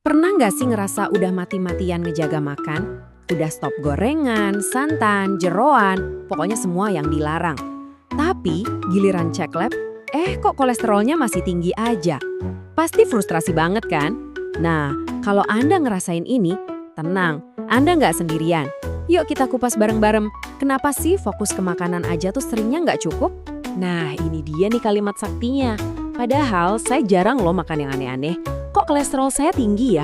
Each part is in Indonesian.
Pernah nggak sih ngerasa udah mati-matian ngejaga makan? Udah stop gorengan, santan, jeroan, pokoknya semua yang dilarang. Tapi giliran cek lab, kok kolesterolnya masih tinggi aja? Pasti frustrasi banget kan? Nah, kalau Anda ngerasain ini, tenang, Anda nggak sendirian. Yuk kita kupas bareng-bareng, kenapa sih fokus ke makanan aja tuh seringnya nggak cukup? Nah, ini dia nih kalimat saktinya. Padahal saya jarang loh makan yang aneh-aneh. Kok kolesterol saya tinggi ya?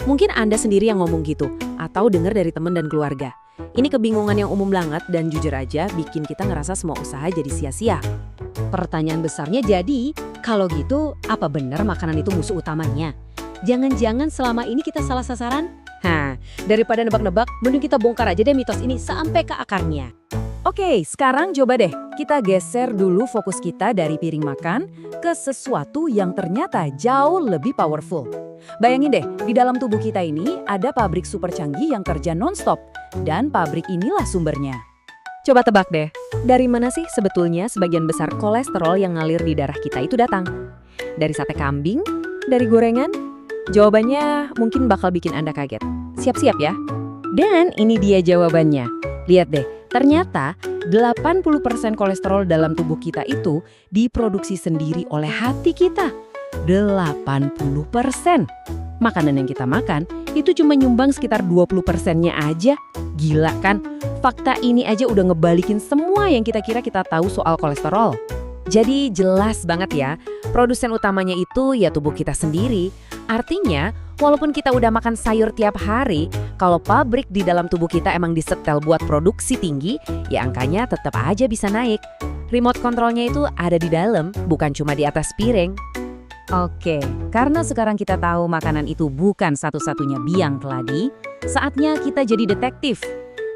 Mungkin Anda sendiri yang ngomong gitu, atau dengar dari teman dan keluarga. Ini kebingungan yang umum banget dan jujur aja bikin kita ngerasa semua usaha jadi sia-sia. Pertanyaan besarnya jadi, kalau gitu apa benar makanan itu musuh utamanya? Jangan-jangan selama ini kita salah sasaran? Daripada nebak-nebak, mending kita bongkar aja deh mitos ini sampai ke akarnya. Oke, sekarang coba deh kita geser dulu fokus kita dari piring makan ke sesuatu yang ternyata jauh lebih powerful. Bayangin deh, di dalam tubuh kita ini ada pabrik super canggih yang kerja non-stop. Dan pabrik inilah sumbernya. Coba tebak deh, dari mana sih sebetulnya sebagian besar kolesterol yang ngalir di darah kita itu datang? Dari sate kambing? Dari gorengan? Jawabannya mungkin bakal bikin Anda kaget. Siap-siap ya. Dan ini dia jawabannya. Lihat deh, ternyata 80% kolesterol dalam tubuh kita itu diproduksi sendiri oleh hati kita. 80%. Makanan yang kita makan itu cuma nyumbang sekitar 20%-nya aja. Gila kan? Fakta ini aja udah ngebalikin semua yang kita kira kita tahu soal kolesterol. Jadi jelas banget ya, produsen utamanya itu ya tubuh kita sendiri. Artinya, walaupun kita udah makan sayur tiap hari, kalau pabrik di dalam tubuh kita emang disetel buat produksi tinggi, ya angkanya tetap aja bisa naik. Remote kontrolnya itu ada di dalam, bukan cuma di atas piring. Oke, karena sekarang kita tahu makanan itu bukan satu-satunya biang keladi, saatnya kita jadi detektif.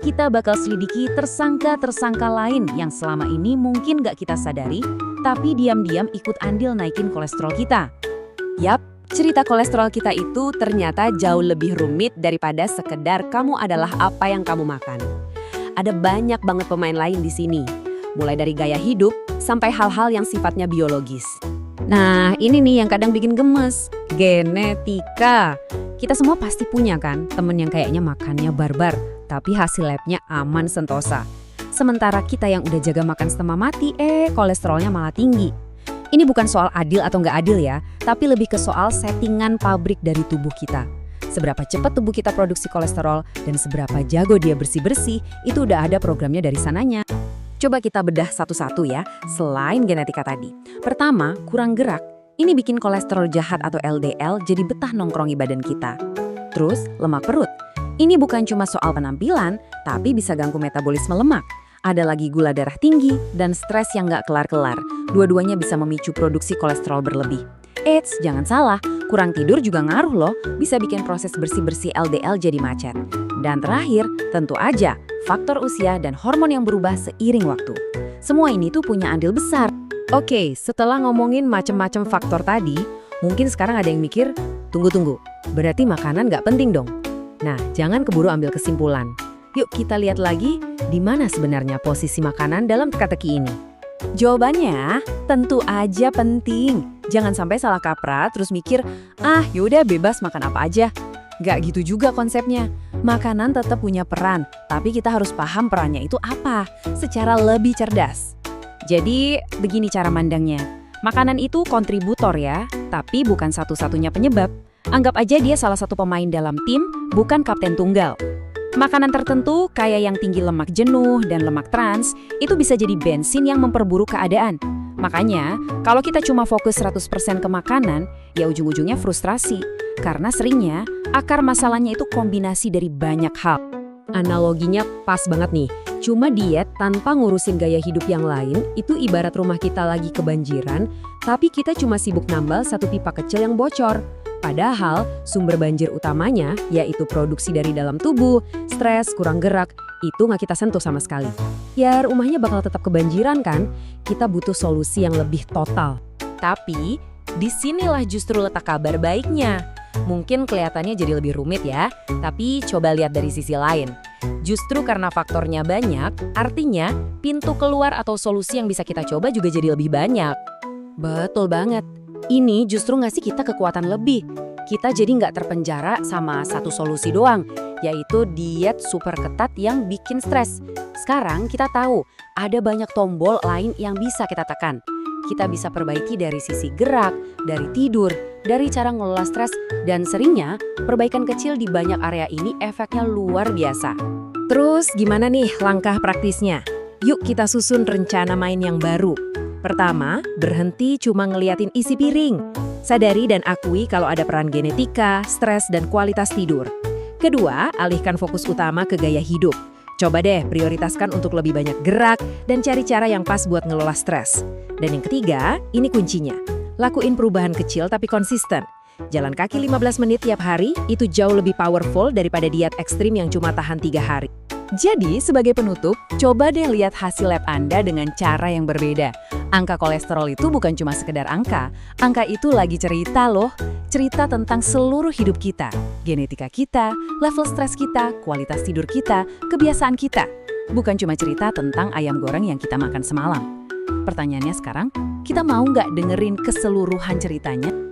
Kita bakal selidiki tersangka-tersangka lain yang selama ini mungkin gak kita sadari, tapi diam-diam ikut andil naikin kolesterol kita. Yap, cerita kolesterol kita itu ternyata jauh lebih rumit daripada sekedar kamu adalah apa yang kamu makan. Ada banyak banget pemain lain di sini, mulai dari gaya hidup sampai hal-hal yang sifatnya biologis. Nah, ini nih yang kadang bikin gemes, genetika. Kita semua pasti punya kan temen yang kayaknya makannya barbar, tapi hasil labnya aman sentosa. Sementara kita yang udah jaga makan setengah mati, kolesterolnya malah tinggi. Ini bukan soal adil atau nggak adil ya, tapi lebih ke soal settingan pabrik dari tubuh kita. Seberapa cepat tubuh kita produksi kolesterol dan seberapa jago dia bersih-bersih, itu udah ada programnya dari sananya. Coba kita bedah satu-satu ya, selain genetika tadi. Pertama, kurang gerak. Ini bikin kolesterol jahat atau LDL jadi betah nongkrong di badan kita. Terus, lemak perut. Ini bukan cuma soal penampilan, tapi bisa ganggu metabolisme lemak. Ada lagi gula darah tinggi dan stres yang nggak kelar-kelar. Dua-duanya bisa memicu produksi kolesterol berlebih. Eits, jangan salah, kurang tidur juga ngaruh loh, bisa bikin proses bersih-bersih LDL jadi macet. Dan terakhir, tentu aja, faktor usia dan hormon yang berubah seiring waktu. Semua ini tuh punya andil besar. Oke, setelah ngomongin macam-macam faktor tadi, mungkin sekarang ada yang mikir, tunggu, berarti makanan nggak penting dong? Nah, jangan keburu ambil kesimpulan. Yuk kita lihat lagi di mana sebenarnya posisi makanan dalam teka-teki ini. Jawabannya tentu aja penting. Jangan sampai salah kaprah terus mikir, yaudah bebas makan apa aja. Gak gitu juga konsepnya. Makanan tetap punya peran, tapi kita harus paham perannya itu apa, secara lebih cerdas. Jadi, begini cara mandangnya. Makanan itu kontributor ya, tapi bukan satu-satunya penyebab. Anggap aja dia salah satu pemain dalam tim, bukan kapten tunggal. Makanan tertentu, kayak yang tinggi lemak jenuh dan lemak trans, itu bisa jadi bensin yang memperburuk keadaan. Makanya, kalau kita cuma fokus 100% ke makanan, ya ujung-ujungnya frustrasi. Karena seringnya, akar masalahnya itu kombinasi dari banyak hal. Analoginya pas banget nih. Cuma diet tanpa ngurusin gaya hidup yang lain, itu ibarat rumah kita lagi kebanjiran, tapi kita cuma sibuk nambal satu pipa kecil yang bocor. Padahal sumber banjir utamanya yaitu produksi dari dalam tubuh, stres, kurang gerak, itu nggak kita sentuh sama sekali. Ya rumahnya bakal tetap kebanjiran kan? Kita butuh solusi yang lebih total. Tapi disinilah justru letak kabar baiknya. Mungkin kelihatannya jadi lebih rumit ya, tapi coba lihat dari sisi lain. Justru karena faktornya banyak, artinya pintu keluar atau solusi yang bisa kita coba juga jadi lebih banyak. Betul banget. Ini justru ngasih kita kekuatan lebih. Kita jadi nggak terpenjara sama satu solusi doang, yaitu diet super ketat yang bikin stres. Sekarang kita tahu ada banyak tombol lain yang bisa kita tekan. Kita bisa perbaiki dari sisi gerak, dari tidur, dari cara ngelola stres, dan seringnya perbaikan kecil di banyak area ini efeknya luar biasa. Terus gimana nih langkah praktisnya? Yuk kita susun rencana main yang baru. Pertama, berhenti cuma ngeliatin isi piring. Sadari dan akui kalau ada peran genetika, stres, dan kualitas tidur. Kedua, alihkan fokus utama ke gaya hidup. Coba deh prioritaskan untuk lebih banyak gerak dan cari cara yang pas buat ngelola stres. Dan yang ketiga, ini kuncinya. Lakuin perubahan kecil tapi konsisten. Jalan kaki 15 menit tiap hari itu jauh lebih powerful daripada diet ekstrim yang cuma tahan 3 hari. Jadi, sebagai penutup, coba deh lihat hasil lab Anda dengan cara yang berbeda. Angka kolesterol itu bukan cuma sekedar angka. Angka itu lagi cerita loh. Cerita tentang seluruh hidup kita. Genetika kita, level stres kita, kualitas tidur kita, kebiasaan kita. Bukan cuma cerita tentang ayam goreng yang kita makan semalam. Pertanyaannya sekarang, kita mau nggak dengerin keseluruhan ceritanya?